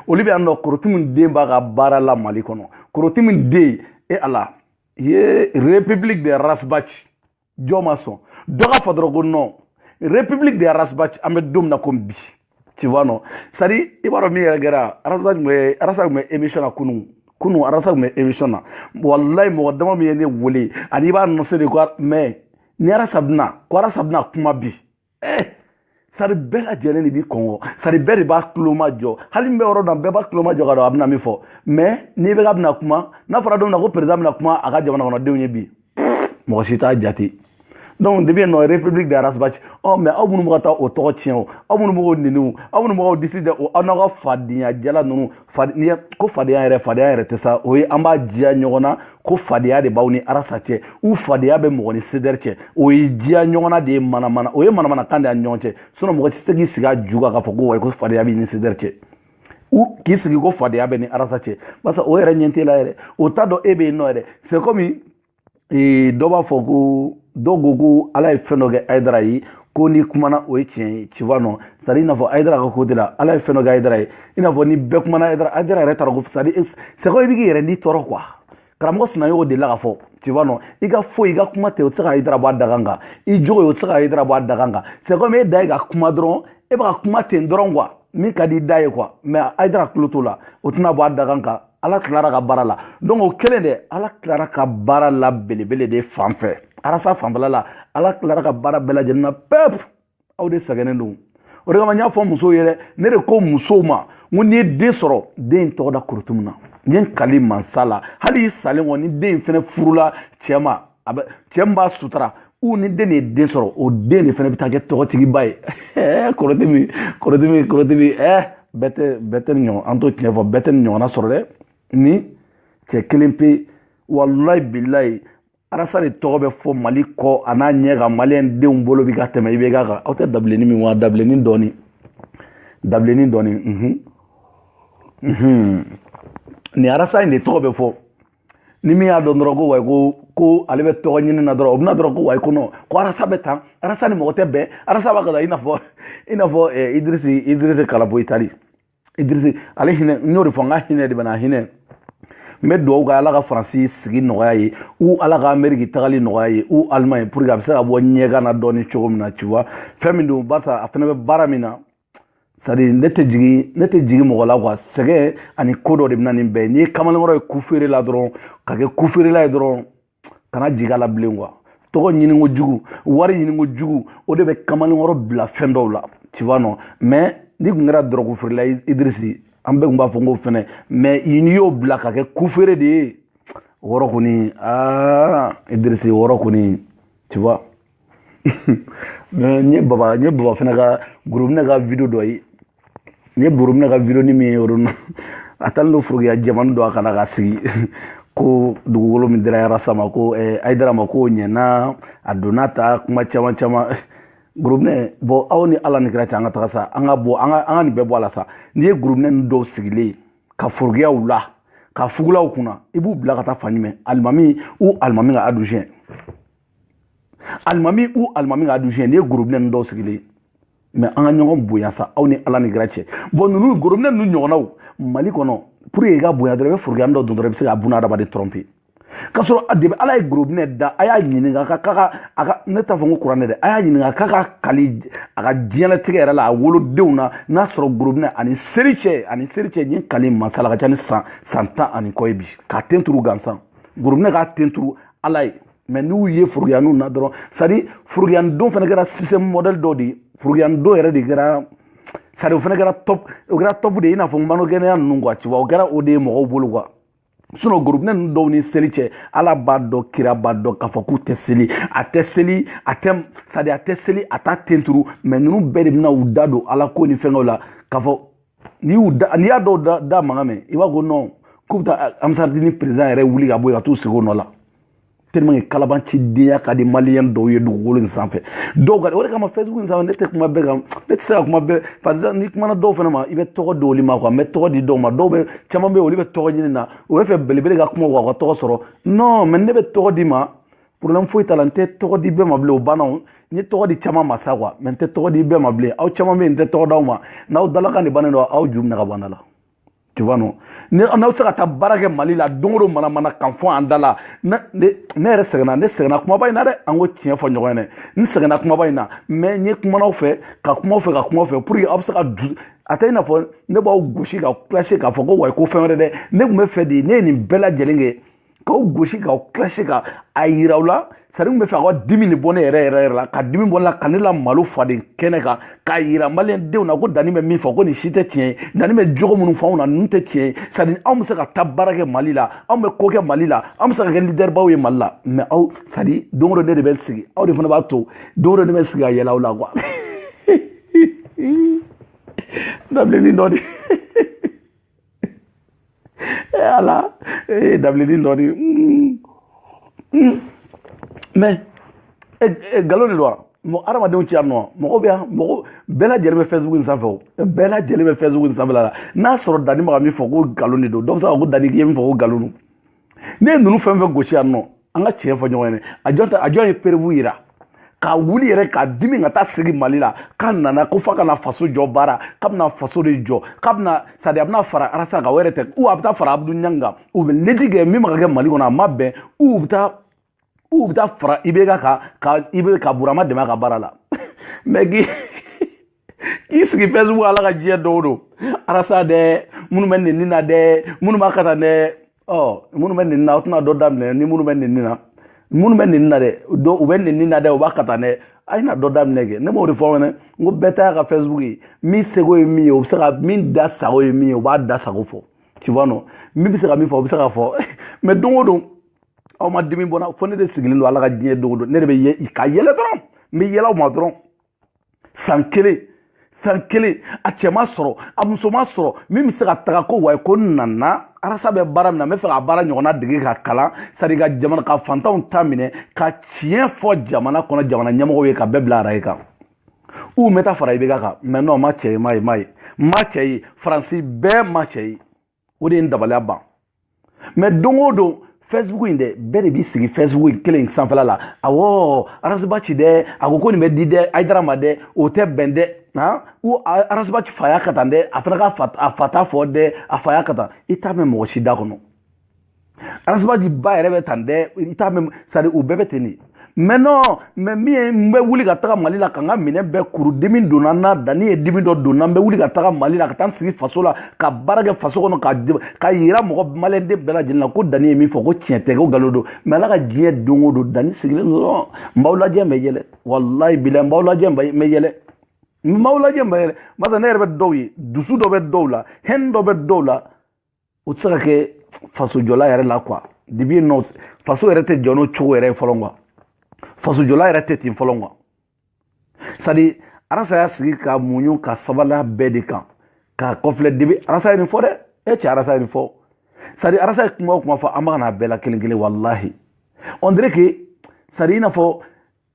olu bɛ yan nɔ Korotimu den b'a ka baara la Mali kɔnɔ Korotimu den Ala ye République de Rasbach jɔn ma sɔn dɔ ka fɔ dɔrɔn ko non République de Rasbach an bɛ don min na komi bi tu vois non c'est à dire i b'a dɔn min yɛrɛ kɛra Arasa tun bɛ émission na kunun Arasa tun bɛ émission na walayi mɔgɔ dama min ye ne wele ani i b'a annoncé de ko mais ni Arasa bɛna kuma bi sari bɛɛ lajɛlen de b'i kɔngɔ sari bɛɛ de b'a tulo ma jɔ hali min bɛ yɔrɔ dɔn bɛɛ b'a tulo ma jɔ ka dɔn a bɛna min fɔ mais n'i bɛ ka bɛna kuma n'a fɔra don min na ko président bɛna kuma a ka jamana kɔnɔdenw ye bi mɔgɔ si t'a jate donc depuis nɔ République de Rasbach mais aw minnu bɛ ka taa o tɔgɔ tiɲɛ o aw minnu bɛ k'o nɛni aw minnu bɛ k'o disi da o aw n'aw ka fadenya jala ninnu ko fadenya yɛrɛ tɛ sa o ye an b'a diya ɲɔgɔn na ko fadenya de b'aw ni Arasa cɛ u fadenya bɛ mɔgɔ ni CDR cɛ o ye diya ɲɔgɔn na de ye manamana o ye manamana kan de y'an ɲɔgɔn cɛ sinon mɔgɔ tɛ se k'i sigi a ju kan k'a fɔ ko wayi ko fadenya b'i ni CDR cɛ k'i sigi ko fadenya bɛ ni Arasa cɛ parce que o yɛrɛ ɲɛ t'e la yɛrɛ o t'a dɔn e bɛ yen nɔ yɛrɛ c'est comme dɔ b'a fɔ ko dɔw ko ko Ala ye fɛn dɔ kɛ Hayidara ye ko ni kumana o ye tiɲɛ ye tu vois non c'est à dire i n'a fɔ Hayidara ka côté la Ala ye fɛn dɔ kɛ Hayidara ye i n'a fɔ ni bɛɛ kumana Hayidara yɛrɛ taara ko c'est à dire c'est comme i bɛ k'i yɛrɛ ni tɔɔrɔ quoi karamɔgɔ Sinayogo de la ka fɔ tu vois non i ka foyi i ka kuma tɛ o tɛ se ka Hayidara bɔ a da kan i jogo ye o tɛ se ka Hayidara bɔ a da kan c'est comme e da ye ka kuma dɔrɔn e bɛ ka kuma ten dɔrɔn quoi min ka di i da ye quoi mais Hayidara tulo t'o la o tɛna bɔ a da kan Ala tilara ka baara la donc o kelen de Ala tilara ka baara la belebele de fan fɛ Arasa fanfɛla la Ala tilara ka baara bɛɛ lajɛlen na pepu aw de sɛgɛnnen don o de kama n y'a fɔ musow ye dɛ ne de ko musow ma n ko n'i ye den sɔrɔ den in tɔgɔ da Korotimu na n ye n kali mansa la hali i salen kɔ ni den in fɛnɛ furula cɛ ma cɛ min b'a sutura ni den de ye den sɔrɔ o den de fɛnɛ bɛ taa kɛ tɔgɔtigiba ye Korotimu bɛɛ tɛ ni ɲɔgɔn an t'o tiɲɛ fɔ bɛɛ tɛ ni ɲɔgɔnna sɔrɔ dɛ ni cɛ kelen pe walayi bilayi Arasa de tɔgɔ bɛ fɔ Mali kɔ a n'a ɲɛ kan maliyɛn denw bolo bi ka tɛmɛ IBK kan aw tɛ dabilenni min wa dabilenni dɔɔni ni Arasa in de tɔgɔ bɛ fɔ ni min y'a dɔn dɔrɔn ko wayi ko ale bɛ tɔgɔ ɲini na dɔrɔn o bɛna dɔrɔn ko wayi ko non ko Arasa bɛ tan Arasa ni mɔgɔ tɛ bɛn Arasa b'a ka taa i n'a fɔ Idrisi Kalabo Itali Idrisi ale hinɛ n y'o de fɔ n ka hinɛ de bɛ na hinɛ mais do ga ala ka France sigi nɔgɔya ye ou ala ka Amérique tagali nɔgɔya ye ou Allemagne pour que a bɛ se ka bɔ ɲɛga na dɔɔni cogo min na tu vois fɛn min don barisa a fɛnɛ bɛ baara min na c'est à dire ne tɛ jigi mɔgɔ la quoi sɛgɛn ani ko dɔ de bɛ na nin bɛɛ n'i ye kamalenkɔrɔ ye coup feere la dɔrɔn ka kɛ coup feerela ye dɔrɔn kana jigin a la bilen quoi tɔgɔ ɲini ko jugu wari ɲini ko jugu o de bɛ kamalenkɔrɔ bila fɛn dɔw la tu vois non mais ni kun kɛra dɔrɔgu feerela Idrisi an bɛɛ kun b'a fɔ n ko fɛnɛ mais n'i y'o bila ka kɛ coup feere de ye o yɔrɔ kɔni Idrisi o yɔrɔ kɔni tu vois n ye baba fɛnɛ ka Gorobinɛ ka video dɔ ye n ye Gorobinɛ ka video ni min ye yɔrɔ na a taalen don forokiya jɛmani dɔ a kana ka sigi ko dugukolo min dira Arasa ma ko Ayidara ma ko ɲɛna a donna ta kuma caman Gorobinɛ bon aw ni Ala ni kira cɛ an ka taga sa an ka nin bɛɛ bɔ a la sa n'i ye Gorobinɛ ninnu dɔw sigilen ka forokiyaw la ka fugulaw kunna i b'u bila ka taa fan jumɛn Alimami ou Alimami ka adjoint Alimami ou Alimami ka adjoint n'i ye Gorobinɛ ninnu dɔw sigilen mais an ka ɲɔgɔn bonya sa aw ni Ala ni kira cɛ bon ninnu Gorobinɛ ninnu ɲɔgɔnnaw Mali kɔnɔ pour que i ka bonya dɔrɔn i bɛ forokiya dɔ don dɔrɔn i bɛ se ka buna adamaden tromper k'a sɔrɔ debi Ala ye Gorobinɛ da a y'a ɲininka a ka ne t'a fɔ n ko kuranɛ dɛ a y'a ɲininka k'a ka kali a ka diɲɛlatigɛ yɛrɛ la a wolodenw na n'a sɔrɔ Gorobinɛ ani seri cɛ ɲin kali masala ka ca ni san 10 ani kɔ ye bi k'a ten turu gansan Gorobinɛ k'a ten turu Ala ye mais n'u ye forokiyaniw na dɔrɔn c'est à dire forokiyandon fana kɛra système modèle dɔ de ye forokiyandon yɛrɛ de kɛra c'est à dire o fana kɛra top de ye i n'a fɔ manokɛnɛya ninnu quoi tu vois o kɛra o de ye mɔgɔw bolo quoi sinon Gorobinɛ ninnu dɔw ni seli cɛ Ala b'a dɔn kira b'a dɔn k'a fɔ k'u tɛ seli a tɛ seli a t'a ten turu mais ninnu bɛɛ de bɛna u da don Ala ko ni fɛnkɛw la k'a fɔ n'i y'a dɔw da mankan mɛn i b'a fɔ non k'u bɛ taa Amusatini président yɛrɛ wuli ka bɔ yen ka t'u sigi o nɔ la tellement que kalabancidenya ka di maliyɛn dɔw ye dugukolo in sanfɛ dɔw ka o de kama Facebook in sanfɛ ne tɛ kuma bɛɛ kan ne tɛ se ka kuma bɛɛ par exemple ni kumana dɔw fana ma i bɛ tɔgɔ di olu ma quoi n bɛ tɔgɔ di dɔw ma dɔw bɛ caman bɛ yen olu bɛ tɔgɔ ɲini na o bɛ fɛ belebele ka kuma u ka tɔgɔ sɔrɔ non mais ne bɛ tɔgɔ di ma problème foyi t'a la n tɛ tɔgɔ di bɛɛ ma bilen o banna n ye tɔgɔ di caman ma sa quoi mais n tɛ tɔgɔ di bɛɛ ma bilen aw caman bɛ yen n tɛ tɔgɔ d'aw ma n'aw dalakan de bannen don aw ju minɛ ka bɔ an da la tu vois non n'aw se ka taa baara kɛ Mali la don o don mana kan fɔ an da la ne yɛrɛ sɛgɛnna kumaba in na dɛ an ko tiɲɛ fɔ ɲɔgɔn ye dɛ n sɛgɛnna kumaba in na mais n ye kumanaw fɛ ka kuma fɛ pour que aw bɛ se ka a tɛ i n'a fɔ ne b'aw gosi ka clasher k'a fɔ ko wa ko fɛn wɛrɛ dɛ ne tun bɛ fɛ de ne ye nin bɛɛ lajɛlen kɛ k'aw gosi k'aw clasher ka a yira aw la c'est à dire n bɛ fɛ a ka dimi de bɔ ne yɛrɛ la ka dimi bɔ ne la ka ne la malo faden kɛnɛ kan k'a yira maliyɛn denw na ko Dani bɛ min fɔ ko nin si tɛ tiɲɛ ye Dani bɛ jogo minnu fɔ anw na ninnu tɛ tiɲɛ ye c'est à dire anw bɛ se ka taa baara kɛ Mali la anw bɛ ko kɛ Mali la anw bɛ se ka kɛ leader baw ye Mali la mais aw c'est à dire don o don ne de bɛ sigi aw de fana b'a to don o don ne bɛ sigi ka yɛlɛ aw la quoi dabilennin dɔ de ala dabilennin dɔ de mais galon de don mɔgɔ adamadenw ci yan nɔ mɔgɔ bɛ yan mɔgɔ bɛɛ lajɛlen bɛ Facebook in sanfɛ o bɛɛ lajɛlen bɛ Facebook in sanfɛ la n'a sɔrɔ Dani bɛ ka min fɔ ko galon de don dɔw bɛ se ka fɔ ko Dani k'i ye min fɔ ko galon don ne ye ninnu fɛn fɛn gosi yan nɔ an ka tiɲɛ fɔ ɲɔgɔn ye a jɔn ye perewu yira k'a wuli yɛrɛ k'a dimi ka taa sigi Mali la k'a nana ko f'a ka na faso jɔ baara k'a bɛna faso de jɔ k'a bɛna c'est à dire a bɛna fara Arasa kan o yɛrɛ tɛ ou a bɛ taa fara Abudu Ɲangi kan u bɛ ledi kɛ min ma ka kɛ Mali kɔnɔ a ma bɛn ou bɛ taa fara IBK ka Burama dɛmɛ a ka baara la mais k'i sigi Facebook Ala ka diɲɛ don o don Arasa dɛ minnu bɛ nɛni na dɛ minnu b'a ka taa dɛ minnu bɛ nɛni na aw tɛna dɔ daminɛ ni minnu bɛ nɛni na minnu bɛ nɛni na dɛ u bɛ nɛni na dɛ u b'a ka taa dɛ a ye na dɔ daminɛ kɛ ne m'o de fɔ fɛnɛ n ko bɛɛ ta ka Facebook ye min seko ye min ye o bɛ se ka min da sago ye min ye o b'a da sago fɔ tu vois non min bɛ se ka min fɔ o bɛ se ka fɔ mais don o don aw ma dimi bɔ n na fo ne de sigilen don Ala ka diɲɛ don o don ne de bɛ ka yɛlɛ dɔrɔn n bɛ yɛlɛ aw ma dɔrɔn san kelen a cɛ ma sɔrɔ a muso ma sɔrɔ min bɛ se ka taga ko wa ko nana Arasa bɛ baara min na n bɛ fɛ ka baara ɲɔgɔnna dege ka kalan c'est à dire ka jamana ka fantanw ta minɛ ka tiɲɛ fɔ jamana kɔnɔ jamana ɲɛmɔgɔw ye ka bɛɛ bila araye kan ou n bɛ taa fara IBK kan mais non ma cɛ ye ma cɛ ye Faransi bɛɛ ma cɛ ye o de ye n dabaliya ban mais don o don Facebook in dɛ bɛɛ de b'i sigi Facebook kelen sanfɛla la awɔ Arasubaci dɛ a ko nin bɛ di dɛ Ayidara ma dɛ o tɛ bɛn dɛ ou Arasubaci fa y'a ka tan dɛ a fana ka a fa t'a fɔ dɛ a fa y'a ka tan i t'a mɛn mɔgɔ si da kɔnɔ arasaba di ba yɛrɛ bɛ tan dɛ i t'a mɛn c'est à dire u bɛɛ bɛ ten de mais non mais min ye n bɛ wuli ka taga Mali la ka n ka minɛn bɛɛ kuru dimi donna n na Dani ye dimi dɔ donna n bɛ wuli ka taga Mali la ka taa n sigi faso la ka baara kɛ faso kɔnɔ ka yira mɔgɔ maliyɛnden bɛɛ lajɛlen na ko Dani ye min fɔ ko tiɲɛ tɛ ko nkalon don mais Ala ka diɲɛ don o don Dani sigilen dɔrɔn n b'aw lajɛ n bɛ yɛlɛ walayi bilayi n b'aw lajɛ n bɛ yɛlɛ n b'aw lajɛ n bɛ yɛlɛ barisa ne yɛrɛ bɛ dɔw ye dusu dɔ bɛ dɔw la hɛn dɔ bɛ dɔw la o tɛ se ka kɛ fasojɔla yɛrɛ la quoi depuis non faso yɛrɛ tɛ jɔ n'o cogo yɛrɛ ye fɔlɔ quoi fasojɔla yɛrɛ tɛ ten fɔlɔ quoi c'est à dire Arasa y'a sigi ka muɲu ka sabala bɛɛ de kan ka kɔfilɛ depuis Arasa ye nin fɔ dɛ cɛ Arasa ye nin fɔ c'est à dire Arasa ye kuma o kuma fɔ an b'a kana bɛɛ la kelen kelen wallahi on dirait que c'est à dire i n'a fɔ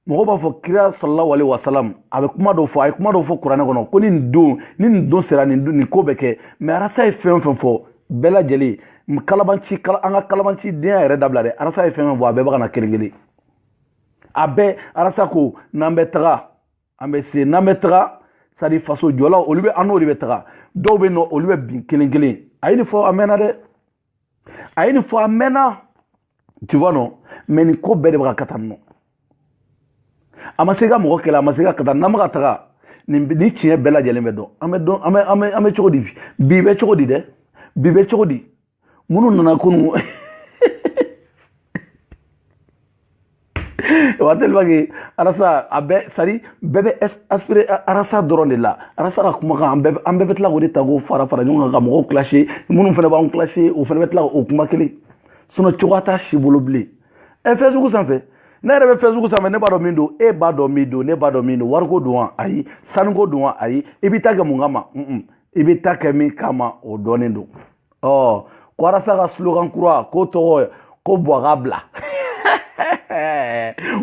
mɔgɔw b'a fɔ kira sallallahu alaihi wasallam a bɛ kuma dɔw fɔ a ye kuma dɔw fɔ kuranɛ kɔnɔ ko ni nin don sera nin ko bɛ kɛ mais Arasa ye fɛn o fɛn fɔ bɛɛ lajɛlen an ka kalabanci den yɛrɛ dabila dɛ Arasa ye fɛn fɛn fɔ a bɛɛ b'a kana kelen kelen a bɛɛ Arasa ko n'an bɛ taga an bɛ se n'an bɛ taga c'est à dire faso jɔlaw olu bɛ an n'olu bɛ taga dɔw bɛ yen nɔ olu bɛ bin kelen kelen a ye nin fɔ a mɛnna dɛ a ye nin fɔ a mɛnna tu vois non mais nin ko bɛɛ de bɛ ka taa nɔ a ma se ka mɔgɔ kɛlɛ a ma se ka taa n'an bɛ ka taga nin tiɲɛ bɛɛ lajɛlen bɛ dɔn an bɛ cogo di bi bɛ cogo di dɛ bi bɛ cogo di minnu nana kunun wa tellement que Arasa a bɛɛ c'est à dire bɛɛ bɛ aspirer Arasa dɔrɔn de la Arasa ka kumakan an bɛɛ bɛ tila k'o de ta k'o fara ɲɔgɔn kan ka mɔgɔw clasher minnu fana b'anw clasher o fana bɛ tila k'o kuma kelen sinon cogoya t'a si bolo bilen Facebook sanfɛ ne yɛrɛ bɛ Facebook sanfɛ ne b'a dɔn min don e b'a dɔn min don ne b'a dɔn min don wariko don wa ayi sanuko don wa ayi i bɛ taa kɛ mun kama i bɛ taa kɛ min kama o dɔnnen don ko Arasa ka slogan kura ko tɔgɔ ko Buwaga bila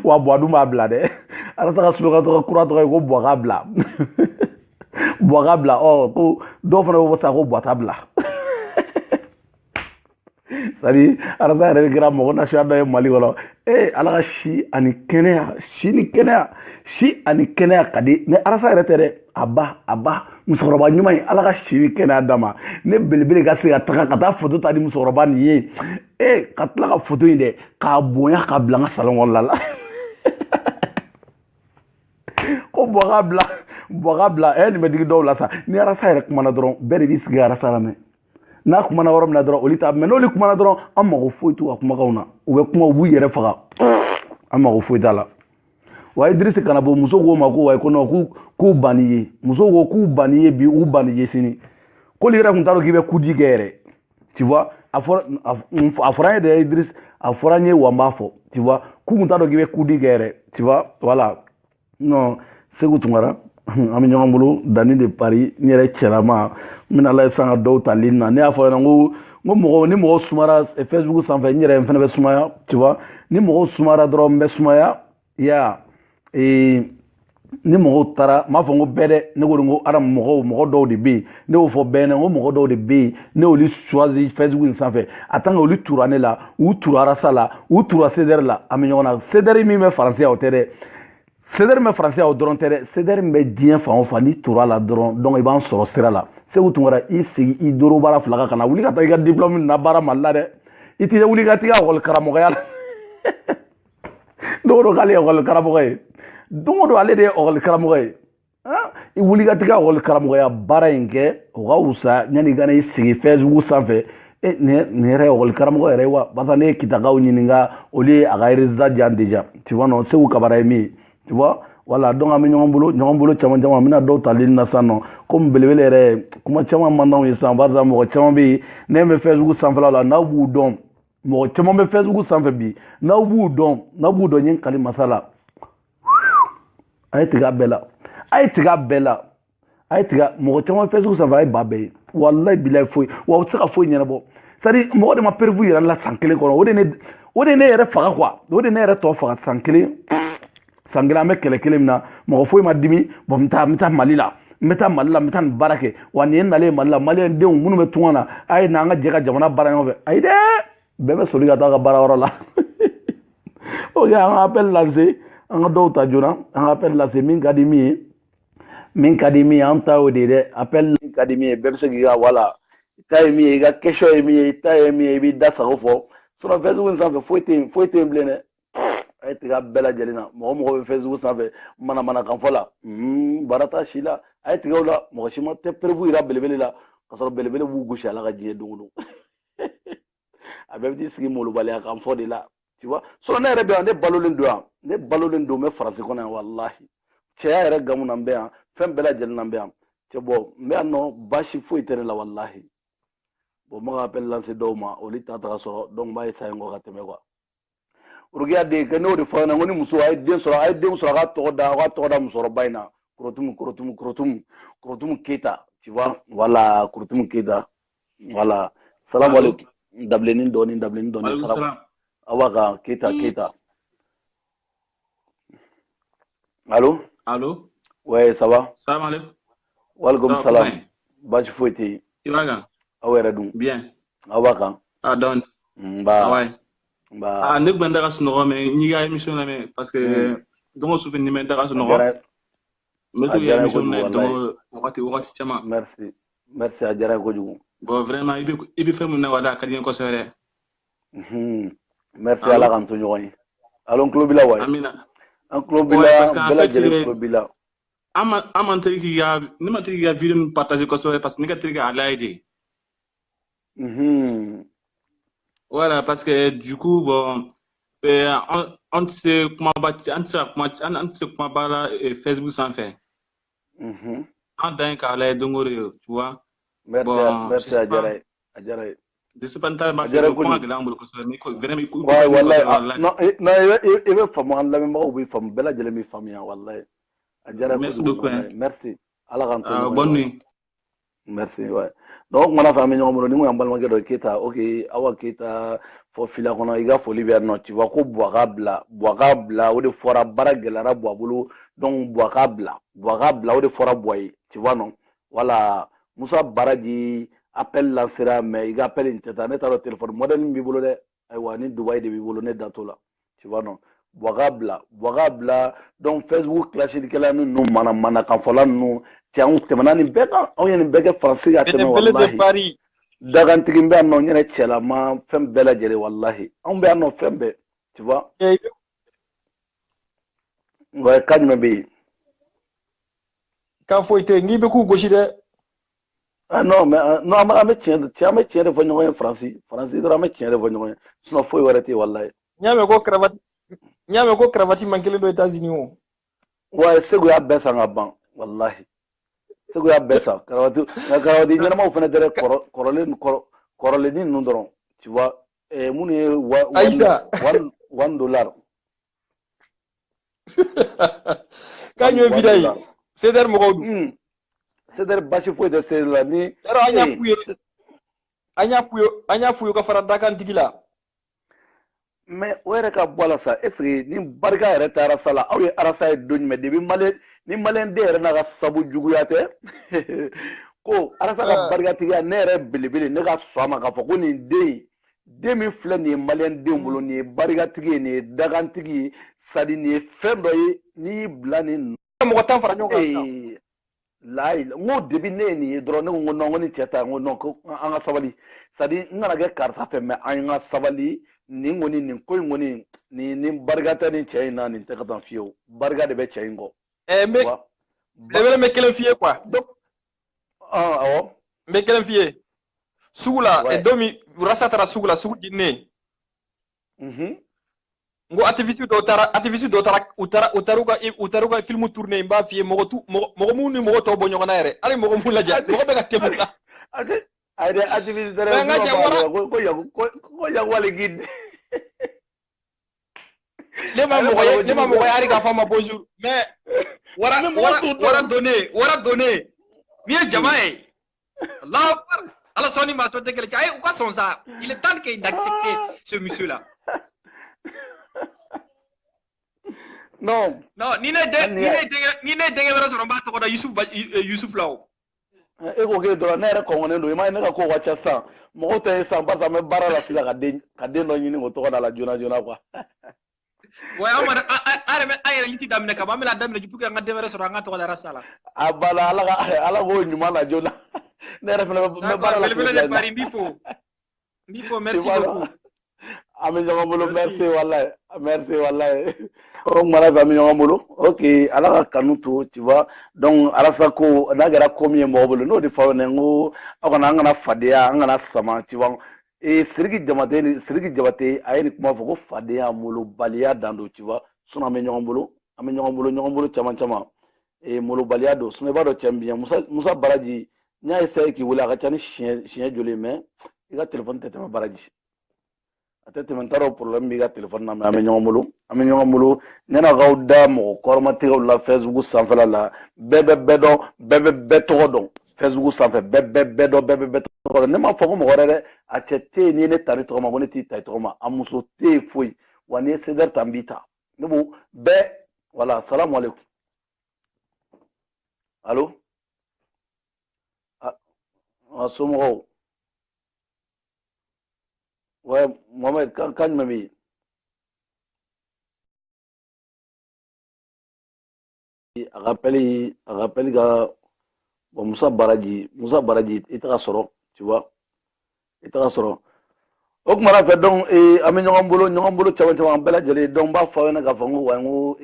wa Buwadu b'a bila dɛ Arasa ka slogan tɔgɔ kura tɔgɔ ye ko Buwaga bila Buwaga bila ko dɔw fana bɛ fɔ sa ko Buwata bila c'est à dire Arasa yɛrɛ de kɛra mɔgɔ nasiya dɔ ye Mali kɔnɔ Ala ka si ani kɛnɛya ka di ne Arasa yɛrɛ tɛ dɛ a ba musokɔrɔba ɲuman ye Ala ka si ni kɛnɛya d'a ma ne belebele ka se ka taga ka taa photo ta di musokɔrɔba nin ye ka tila ka photo in dɛ k'a bonya ka bila n ka salon kɔnɔna la ko Buwaga bila nin bɛ digi dɔw la sa ni Arasa yɛrɛ kumana dɔrɔn bɛɛ de b'i sigi Arasa lamɛn n'a kumana yɔrɔ min na dɔrɔn olu t'a mɛ n'olu kumana dɔrɔn an mago foyi t'u ka kumakanw na u bɛ kuma u b'u yɛrɛ faga an mago foyi t'a la wa Idrisi kana bɔ muso ko ma ko wa ko non k'u banni ye muso ko k'u banni ye bi u banni ye sini k'olu yɛrɛ tun t'a dɔn k'i bɛ kudi kɛ yɛrɛ tu vois a fɔra an ye dɛ Idrisi a fɔra an ye wa n b'a fɔ tu vois k'u tun t'a dɔn k'i bɛ kudi kɛ yɛrɛ tu vois voilà non Segu Tunkara an bɛ ɲɔgɔn bolo Dani de Paris n yɛrɛ cɛlama n bɛna Ala ye san ka dɔw tali na ne y'a fɔ ɲɛna ko mɔgɔ ni mɔgɔ sumara Facebook sanfɛ n yɛrɛ n fana bɛ sumaya tu vois ni mɔgɔ sumara dɔrɔn n bɛ sumaya ni mɔgɔw taara n b'a fɔ n ko bɛɛ dɛ ne ko ko mɔgɔ dɔw de bɛ yen ne y'o fɔ bɛɛ ɲɛna n ko mɔgɔ dɔw de bɛ yen ne y'olu choisi Facebook in sanfɛ a tant que olu tura ne la u tura Arasa la u tura CDR la an bɛ ɲɔgɔn na CDR min bɛ Faransi o tɛ dɛ CDR min bɛ Faransi o dɔrɔn tɛ dɛ CDR min bɛ diɲɛ fan o fan n'i tura la dɔrɔn donc i b'an sɔrɔ sira la Segu Tunkara i sigi i doro baara fila kan ka na wuli ka taa i ka diplôme na baara Mali la dɛ i tɛ wuli ka t'i ka école karamɔgɔya la don o don k'ale ye école karamɔgɔ ye don o don ale de ye école karamɔgɔ ye i wuli ka t'i ka école karamɔgɔya baara in kɛ o ka wusa yanni i ka n'i sigi Facebook sanfɛ nin yɛrɛ ye école karamɔgɔ yɛrɛ ye wa parce que ne ye kitakaw ɲininka olu ye a ka résultat di yan déjà tu vois non Segu Kabara ye min ye tu vois voilà donc an bɛ ɲɔgɔn bolo caman an bɛna dɔw tali na sisan nɔ komi belebele yɛrɛ kuma caman man d'anw ye sisan barisa mɔgɔ caman bɛ yen ne bɛ Facebook sanfɛla la n'aw b'u dɔn mɔgɔ caman bɛ Facebook sanfɛ bi n'aw b'u dɔn n ye Kali Masa la a ye tigɛ a bɛɛ la mɔgɔ caman Facebook sanfɛ a ye ba bɛɛ ye walayi bilayi foyi wa u tɛ se ka foyi ɲɛnabɔ c'est à dire mɔgɔ de ma prévu yɛrɛ la san kelen kɔnɔ o de ne yɛrɛ faga quoi o de ne yɛrɛ tɔ faga san kelen an bɛ kɛlɛ kelen min na mɔgɔ foyi ma dimi bon n bɛ taa Mali la n bɛ taa nin baara kɛ wa nin ye nalen Mali la maliyɛn denw minnu bɛ tunga na a ye na an ka jɛ ka jamana baara ɲɔgɔn fɛ ayi dɛ bɛɛ bɛ soli ka taa a ka baara yɔrɔ la ok an ka appel lance an ka dɔw ta joona an ka appel lance min ka di min ye an ta y'o de ye dɛ appel min ka di min ye bɛɛ bɛ se k'i ka wala i ta ye min ye i ka question ye min ye i ta ye min ye i b'i da sago fɔ Sinon Facebook sanfɛ foyi tɛ yen bilen dɛ. A ye tigɛ a bɛɛ lajɛlen na mɔgɔ mɔgɔ bɛ Facebook sanfɛ manamanakan fɔ la baara t'a si la a ye tigɛ o la mɔgɔ si ma tɛ perewu yira belebele la ka sɔrɔ belebele b'u gosi ala ka diɲɛ don o don a bɛɛ bɛ t'i sigi molobaliya kan fɔ de la tu vois sinon ne yɛrɛ bɛ yan ne balolen don yan ne balolen don n bɛ faransi kɔnɔ yan walahi cɛya yɛrɛ gamu na n bɛ yan fɛn bɛɛ lajɛlen na n bɛ yan cɛ bɔn n bɛ yan nɔ baasi foyi tɛ ne la walahi bon n bɛ ka appel lancer dɔw ma olu t'a ta ka sɔrɔ donc n b'a essayer n kɔ ka tɛmɛ quoi. Urugiya de ka n'o de fɔ ɲɛna ko ni muso a ye den sɔrɔ a ka tɔgɔ da musokɔrɔba in na Korotumu Keyita tu vois voilà Korotumu Keyita voilà salamu alaikum dabilenin dɔɔni salamu awa ka Keyita allo ouais ça va salam alaikum walaikum salam baasi foyi tɛ yen i b'a kan aw yɛrɛ dun bien aw b'a kan donc ba ne tun bɛ n da ka sunɔgɔ mais n'i ka émission lamɛn parce que don o su fɛ ni bɛ n da ka sunɔgɔ n bɛ to ka émission lamɛn donc wagati caman merci a diyara n ye kojugu bon vraiment i bɛ fɛn min na wala a ka di n ye kosɛbɛ dɛ merci ala k'an to ɲɔgɔn ye allo n tulo b'i la wa amina an tulo b'i la bɛɛ lajɛlen tulo b'i la an ma teri k'i ka vidéo min partager kosɛbɛ parce que ne ka teri k'a lajɛ de voilà parce que du coup bon on tɛ se kumaba la Facebook sanfɛ an dan ye k'a lajɛ don o don tu vois merci a diyara ye je sais pas n t'a ma Facebook kuma gɛlɛya an bolo kosɛbɛ mais vraiment wallahi i bɛ faamu an lamɛnbagaw bɛ faamu bɛɛ lajɛlen bɛ faamuya wallahi a diyara merci beaucoup merci ala k'an to ɲɔgɔn bonne nuit merci ouais donc mana fɛ an bɛ ɲɔgɔn bolo ni ko y'an balimakɛ dɔ ye Keyita ok awa Keyita fɔ fila kɔnɔ i ka foli bɛ yan nɔ tu vois ko Buwaka bila o de fɔra baara gɛlɛyara Buwa bolo donc Buwaka bila o de fɔra Buwa ye tu vois non voilà Musa Baraji appel lancera mais i ka appel in tɛ taa ne t'a dɔn téléphone modèle min b'i bolo dɛ ayiwa ni Dubaï de b'i bolo ne da t'o la tu vois non Buwaka bila donc Facebook clashikɛla ninnu manamanakanfɔla ninnu cɛ anw tɛmɛna nin bɛɛ kan anw ye nin bɛɛ kɛ faransi ka tɛmɛ wallahi dagantigi bɛ yan nɔ n yɛrɛ cɛlama fɛn bɛɛ lajɛlen wallahi anw bɛ yan nɔ fɛn bɛɛ tu vois ouais ka jumɛn bɛ yen kan foyi tɛ yen n'i bɛ k'u gosi dɛ non mais non an bɛ tiɲɛ de fɔ ɲɔgɔn ye faransi dɔrɔn an bɛ tiɲɛ de fɔ ɲɔgɔn ye sinon foyi wɛrɛ tɛ yen wallahi n y'a mɛn ko cravate man kelen don États-Unis o ouais Segu y'a bɛɛ san ka ban wallahi Segu y'a bɛɛ san karawati ɲɛnamaw fana tɛ dɛ kɔrɔlennin ninnu dɔrɔn tu vois minnu ye $1 k'a ɲɔ vida ye Cédar mɔgɔw dun Cédar basi foyi tɛ Cédar la ni an y'a f'u ye ka fara dakantigi la mais o yɛrɛ ka bɔ a la sa est ce que ni barika yɛrɛ tɛ arasa la aw ye arasa ye don jumɛn depuis ni maliyɛn den yɛrɛ n'a ka sabu juguya tɛ ko arasa ka barikatigiya ne yɛrɛ belebele ne ka sɔn a ma k'a fɔ ko nin den min filɛ nin ye maliyɛn den bolo nin ye barikatigi ye nin ye dagantigi ye sadi nin ye fɛn dɔ ye n'i y'i bila nin mɔgɔ tan fara ɲɔgɔn kan layi n ko depuis ne ye nin ye dɔrɔn ne ko non ko ni cɛ ta n ko non ko an ka sabali sadi n kana kɛ karisa fɛ mais an ka sabali nin kɔni nin ko in kɔni nin barika tɛ nin cɛ in na nin tɛ ka taa fiyewu barika de bɛ cɛ in kɔ. n bɛ kelen f'i ye quoi. awɔ. n bɛ kelen f'i ye. sugu la don min Rasa taara sugu la sugu di ne. n ko activiste dɔw taara u taara u ka film tourner n b'a f'i ye mɔgɔ mun ni mɔgɔ tɔw bɔ ɲɔgɔn na yɛrɛ hali mɔgɔ mun lajɛ mɔgɔ bɛ ka tɛmɛ la. Ayi dɛ activiste dɛ ko yawale gidi. Ne ma mɔgɔ ye hali k'a fɔ a ma bonjour mais wara donné min ye jama ye ala sɔnni ma tɔ tɛ kɛlɛ cɛ ayi u ka sɔn sa il est temps d'accepter ce monsieur là. non ni ne denkɛ wɛrɛ sɔrɔ n b'a tɔgɔ da Yusuf la o. e ko k'e dɔrɔn ne yɛrɛ kɔngɔnen don i ma ye ne ka ko ka ca sisan mɔgɔw tɛ ye sisan barisa an bɛ baara la sisan ka den dɔ ɲini o tɔgɔ da la joona quoi. wa an yɛrɛ liti daminɛ ka ban an bɛna daminɛ pour que an ka den wɛrɛ sɔrɔ an ka tɔgɔ da Rasa la. a bala ala k'o ɲuman na joona ne yɛrɛ fana bɛ baara la. belebele de Paris n b'i fo merci beaucoup. Ami ɲɔgɔn bolo merci wallahi merci wallahi o mara bɛ ami ɲɔgɔn bolo ok ala ka kanu to tu vois donc alasa ko n'a kɛra ko min ye mɔgɔ bolo n'o de fɔ ne ko aw kana an kana fadenya an kana sama tu vois Sidiki Jabate a ye nin kuma fɔ ko fadenya molobaliya dan don tu vois sinon an bɛ ɲɔgɔn bolo caman caman molobaliya don sinon i b'a dɔn cɛ min bɛ yan Musa Baraji n y'a essayé k'i wele a ka ca ni siɲɛ joli mais i ka téléphone tɛ tɛmɛ Baraji a tɛ tɛmɛ n t'a dɔn problème b'i ka téléphone na mais an bɛ ɲɔgɔn bolo ɲɛnakaw da mɔgɔ kɔrɔmatigɛw la Facebook sanfɛla la bɛɛ bɛ bɛɛ dɔn bɛɛ bɛ bɛɛ tɔgɔ dɔn Facebook sanfɛ bɛɛ bɛ bɛɛ dɔn bɛɛ bɛ bɛɛ tɔgɔ dɔn ne m'a fɔ ko mɔgɔ wɛrɛ dɛ a cɛ tɛ yen n'i ye ne ta ni tɔgɔ ma ko ne t'i ta i tɔgɔ ma a muso tɛ yen foyi wa n'i ye CDR ta n b'i ta ne b'o bɛɛ voilà salamu aleykum allo a somɔgɔw ouais Mohamed kan jumɛn bɛ yen a ka pɛli ka bon Musa Baraji i taga sɔrɔ tu vois i taga sɔrɔ o kuma na fɛ donc an bɛ ɲɔgɔn bolo caman caman bɛɛ lajɛlen donc n b'a fɔ aw ɲɛna k'a fɔ n ko wa n ko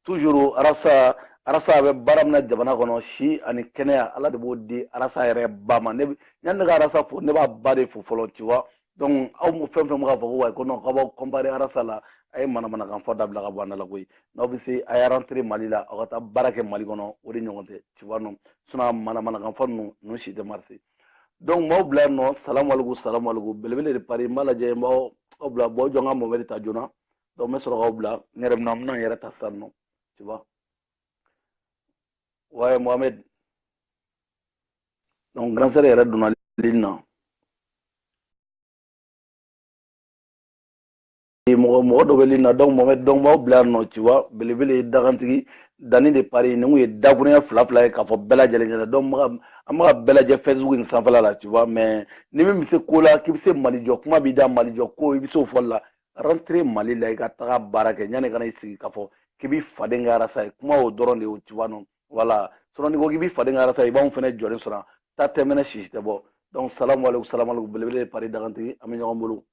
toujours arasa a bɛ baara min na jamana kɔnɔ si ani kɛnɛya ala de b'o di arasa yɛrɛ ba ma yanni ne ka arasa fo ne b'a ba de fo fɔlɔ tu vois donc aw fɛn fɛn bɛ k'a fɔ ko wa ko non k'aw b'aw comparer arasa la a ye manamanakan fɔ dabila ka bɔ an da la koyi n'aw bɛ se a ye rentré Mali la aw ka taa baara kɛ Mali kɔnɔ o de ɲɔgɔn tɛ tu vois non sinon manamanakan fɔ ninnu si tɛ marché donc m'aw bila yan nɔ salamu aleykum belebele de Paris n b'a lajɛ n b'aw bila bon jɔn ka Mohamed ta joona donc n bɛ sɔrɔ k'aw bila n yɛrɛ bɛna n yɛrɛ ta sisan nɔ tu vois ouais Mohamed donc grand sœur yɛrɛ donna ligne na mɔgɔ dɔ bɛ ligne na donc Mohamed donc b'aw bila yan nɔ tu vois belebele dagantigi Dani de Paris nin kun ye dakuruɲɛ fila ye k'a fɔ bɛɛ lajɛlen ɲɛna donc an bɛ ka bɛɛ lajɛ Facebook nin sanfɛla la tu vois mais ni min bɛ se ko la k'i bɛ se Malijɔ kuma b'i da Malijɔ ko i bɛ se o fɔli la rentré Mali la i ka taga baara kɛ yanni kana i sigi k'a fɔ k'i bɛ faden kɛ arasa ye kuma o dɔrɔn de ye tu vois non voilà sinon n'i ko k'i bɛ faden kɛ arasa ye i b'anw fana jɔlen sɔrɔ taa tɛmɛnɛ sisi tɛ bɔ donc salamu aleykum belebele de Paris dagantigi an bɛ ɲɔgɔn bolo